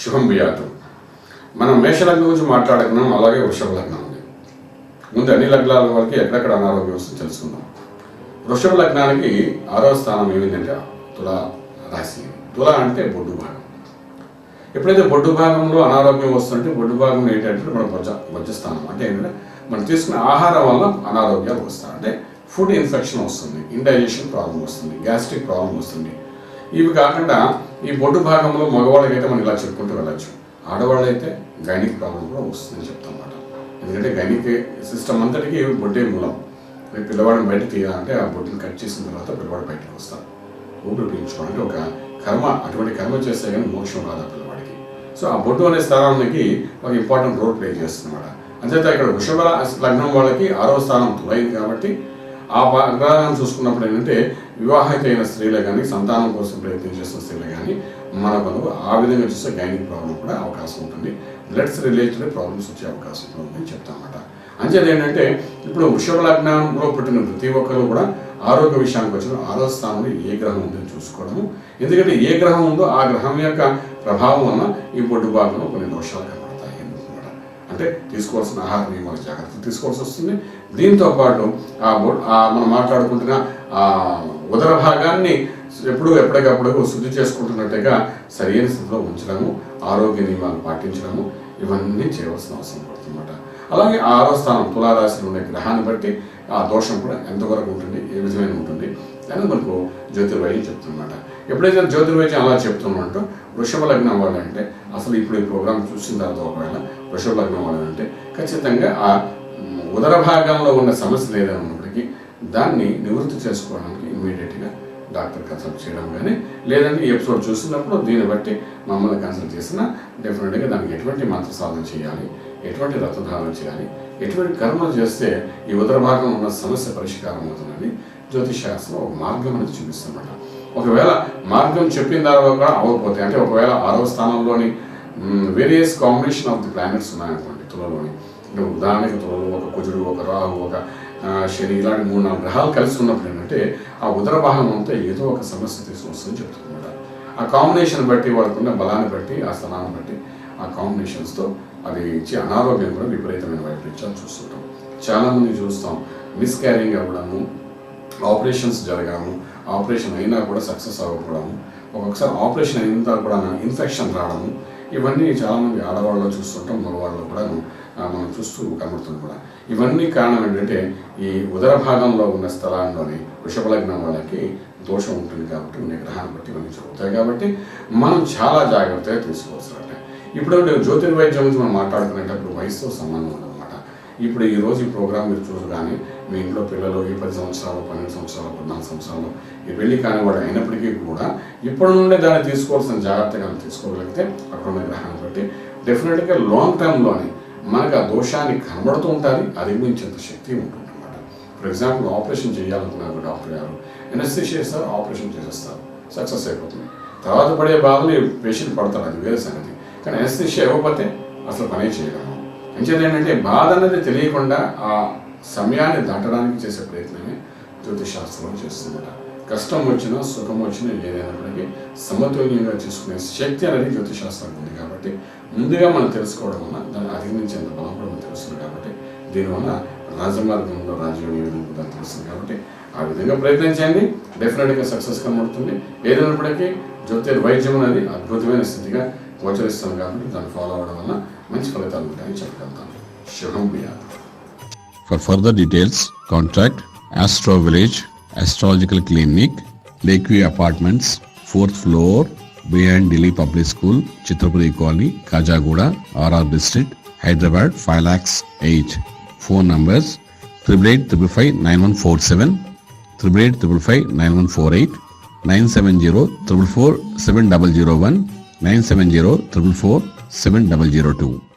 శుభం బియాతు. మనం మేషలగ్నం గురించి మాట్లాడుకున్నాం, అలాగే వృషభ లగ్నం ఉంది. ముందు అన్ని లగ్నాల వరకు ఎక్కడెక్కడ అనారోగ్యం వస్తుంది తెలుసుకుందాం. వృషభ లగ్నానికి 6వ స్థానం ఏమిటంటే తులా రాశి. తులా అంటే బొడ్డు భాగం. ఎప్పుడైతే బొడ్డు భాగంలో అనారోగ్యం వస్తుంటే బొడ్డు భాగం ఏంటంటే మన మధ్యస్థానం అంటే ఏంటంటే మనం తీసుకునే ఆహారం వల్ల అనారోగ్యాలు వస్తాయి. అంటే ఫుడ్ ఇన్ఫెక్షన్ వస్తుంది, ఇండైజెషన్ ప్రాబ్లం వస్తుంది, గ్యాస్ట్రిక్ ప్రాబ్లం వస్తుంది. ఇవి కాకుండా ఈ బొడ్డు భాగంలో మగవాళ్ళకైతే మనం ఇలా చెప్పుకుంటూ వెళ్ళచ్చు, ఆడవాళ్ళైతే గైనిక్ ప్రాబ్లం కూడా వస్తుందని చెప్తాం అన్నమాట. ఎందుకంటే గైనిక్ సిస్టమ్ అంతటికి బొడ్డే మూలం. పిల్లవాడిని బయట తీయాలంటే ఆ బొడ్డుని కట్ చేసిన తర్వాత పిల్లవాడు బయటకు వస్తారు. ఊపిరి పీల్చుకోవడానికి ఒక కర్మ, అటువంటి కర్మ చేస్తే కానీ మోక్షం రాదు ఆ పిల్లవాడికి. సో ఆ బొడ్డు అనే స్థానానికి ఒక ఇంపార్టెంట్ రోల్ ప్లే చేస్తుందన్నమాట. అంతేత ఇక్కడ వృషభ లగ్నం వాళ్ళకి 6వ స్థానం తులైంది కాబట్టి ఆ గ్రహాన్ని చూసుకున్నప్పుడు ఏంటంటే వివాహిత అయిన స్త్రీలే కానీ సంతానం కోసం ప్రయత్నం చేస్తున్న స్త్రీలే కానీ మనకు ఆ విధంగా చూస్తే గైనిక్ ప్రాబ్లం కూడా అవకాశం ఉంటుంది, బ్లడ్స్ రిలేటెడ్ ప్రాబ్లమ్స్ వచ్చే అవకాశం కూడా ఉందని చెప్తామన్నమాట. అంచేది ఏంటంటే ఇప్పుడు వృషభ లగ్నంలో పుట్టిన ప్రతి ఒక్కరు కూడా ఆరోగ్య విషయానికి వచ్చిన 6వ స్థానంలో ఏ గ్రహం ఉందని చూసుకోవడము. ఎందుకంటే ఏ గ్రహం ఉందో ఆ గ్రహం యొక్క ప్రభావం వల్ల ఈ బొడ్డు భాగంలో కొన్ని దోషాలు కనబడతాయి అన్నమాట. అంటే తీసుకోవాల్సిన ఆహార నియమాలు జాగ్రత్తలు తీసుకోవాల్సి వస్తుంది. దీంతో పాటు మనం మాట్లాడుకుంటున్న ఉదర భాగాన్ని ఎప్పటికప్పుడు శుద్ధి చేసుకుంటున్నట్టుగా సరైన స్థితిలో ఉంచడము, ఆరోగ్య నియమాలు పాటించడము, ఇవన్నీ చేయవలసిన అవసరం పడుతుందన్నమాట. అలాగే 6వ స్థానం తులారాశిలో ఉండే గ్రహాన్ని బట్టి ఆ దోషం కూడా ఎంతవరకు ఉంటుంది, ఏ విధమైన ఉంటుంది అని మనకు జ్యోతిర్వైద్యం చెప్తుందన్నమాట. ఎప్పుడైతే జ్యోతిర్వైద్యం అలా చెప్తున్నట్టు వృషభ లగ్నం వాళ్ళంటే అసలు ఇప్పుడు ఈ ప్రోగ్రామ్ చూసిన తర్వాత ఒకవేళ వృషభ లగ్నం వాళ్ళంటే ఖచ్చితంగా ఆ ఉదర భాగంలో ఉన్న సమస్యలు ఏదైనా ఉన్నప్పటికీ దాన్ని నివృత్తి చేసుకోవడానికి ఇమ్మీడియట్గా డాక్టర్ కన్సల్ట్ చేయడం కానీ లేదంటే ఈ ఎపిసోడ్ చూసినప్పుడు దీన్ని బట్టి మమ్మల్ని కన్సల్ట్ చేసినా డెఫినెట్గా దానికి ఎటువంటి మంత్ర సాధన చేయాలి, ఎటువంటి రక్తధారణ చేయాలి, ఎటువంటి కర్మలు చేస్తే ఈ ఉదర భాగం ఉన్న సమస్య పరిష్కారం అవుతుందని జ్యోతిషాస్త్రం ఒక మార్గం అనేది చూపిస్తుందన్నమాట. ఒకవేళ మార్గం చెప్పిన తర్వాత కూడా అవ్వకపోతే అంటే ఒకవేళ 6వ స్థానంలోని various combination of the planets ఉన్నాయనుకోండి తులలోని, అంటే ఉదాహరణకి తులలో ఒక కుజుడు, ఒక రాహు, ఒక శని ఇలాంటి 3-4 గ్రహాలు కలిసి ఉన్నప్పుడు ఏంటంటే ఆ ఉదర భాగం అంతా ఏదో ఒక సమస్య తీసుకొస్తుందని చెప్తున్నమాట. ఆ కాంబినేషన్ బట్టి వాళ్ళకున్న బలాన్ని బట్టి ఆ స్థానాన్ని బట్టి ఆ కాంబినేషన్స్తో అది ఇచ్చే అనారోగ్యం కూడా విపరీతమైన వైపరీత్యాలు చూస్తుంటాం. చాలామంది చూస్తాం మిస్క్యారింగ్ అవ్వడము, ఆపరేషన్స్ జరగడము, ఆపరేషన్ అయినా కూడా సక్సెస్ అవ్వకపోవడము, ఒక్కొక్కసారి ఆపరేషన్ అయిన తర్వాత కూడా ఇన్ఫెక్షన్ రావడము, ఇవన్నీ చాలామంది ఆడవాళ్ళలో చూస్తుంటాం, మగవాళ్ళలో కూడా మనం చూస్తూ కనబడుతుంది కూడా. ఇవన్నీ కారణం ఏంటంటే ఈ ఉదర భాగంలో ఉన్న స్థలాల్లోని వృషభ లగ్నం వాళ్ళకి దోషం ఉంటుంది కాబట్టి ఉండే గ్రహాన్ని బట్టి ఇవన్నీ జరుగుతాయి. కాబట్టి మనం చాలా జాగ్రత్తగా తీసుకోవాల్సి అంటే ఇప్పుడు జ్యోతిర్వైద్యం గురించి మనం మాట్లాడుకునేటప్పుడు వయసుతో సంబంధం ఉందన్నమాట. ఇప్పుడు ఈ రోజు ఈ ప్రోగ్రామ్ మీరు చూడగానే మీ ఇంట్లో పిల్లలు ఈ 10 సంవత్సరాలు, 12 సంవత్సరాలు, 14 సంవత్సరాలు ఈ పెళ్లి కానివాడు అయినప్పటికీ కూడా ఇప్పటి నుండే దాన్ని తీసుకోవాల్సిన జాగ్రత్తగా తీసుకోగలిగితే అక్కడ ఉన్న గ్రహాన్ని బట్టి డెఫినెట్గా లాంగ్ టర్మ్లోని మనకు ఆ దోషాన్ని కనబడుతూ ఉంటుంది, అధిగమించేంత శక్తి ఉంటుందన్నమాట. ఫర్ ఎగ్జాంపుల్ ఆపరేషన్ చేయాలనుకున్నారు డాక్టర్ గారు, ఎనస్థీషియా చేస్తారు, ఆపరేషన్ చేసేస్తారు, సక్సెస్ అయిపోతుంది. తర్వాత పడే బాధలు పేషెంట్ పడతారు, అది వేరే సంగతి. కానీ ఎనస్థీషియా ఇవ్వకపోతే అసలు పనే చేయగలము. అంచేది ఏంటంటే బాధ అనేది తెలియకుండా ఆ సమయాన్ని దాటడానికి చేసే ప్రయత్నమే జ్యోతిషాస్త్రంలో చేస్తుందన్నమాట. కష్టం వచ్చినా సుఖం వచ్చినా ఏదైనప్పటికీ సమతుల్యంగా చేసుకునే శక్తి అనేది జ్యోతిషాస్త్రానికి ఉంది. కాబట్టి ముందుగా మనం తెలుసుకోవడం వల్ల దాన్ని అధిగమించేంత బలం కూడా మనకు తెలుస్తుంది. కాబట్టి దీనివల్ల రాజమార్గంలో రాజ్యం ఏ విధంగా దాన్ని తెలుస్తుంది. కాబట్టి ఆ విధంగా ప్రయత్నించండి, డెఫినెట్గా సక్సెస్ కనబడుతుంది. ఏదైనప్పటికీ జ్యోతిర్వైద్యం అనేది అద్భుతమైన స్థితిగా గోచరిస్తాం కాబట్టి దాన్ని ఫాలో అవ్వడం వల్ల మంచి ఫలితాలు ఉంటాయని చెప్పగలుగుతాను. శుభం బియాతు. For further details, contact Astro Village Astrological Clinic, Lakeview Apartments, 4th floor, behind Delhi Public School, Chitrapuri Colony, Kajagoda, RR District, Hyderabad, 5,08,000. Phone numbers 8885559147, 8855559148, 970444701, 97044470002.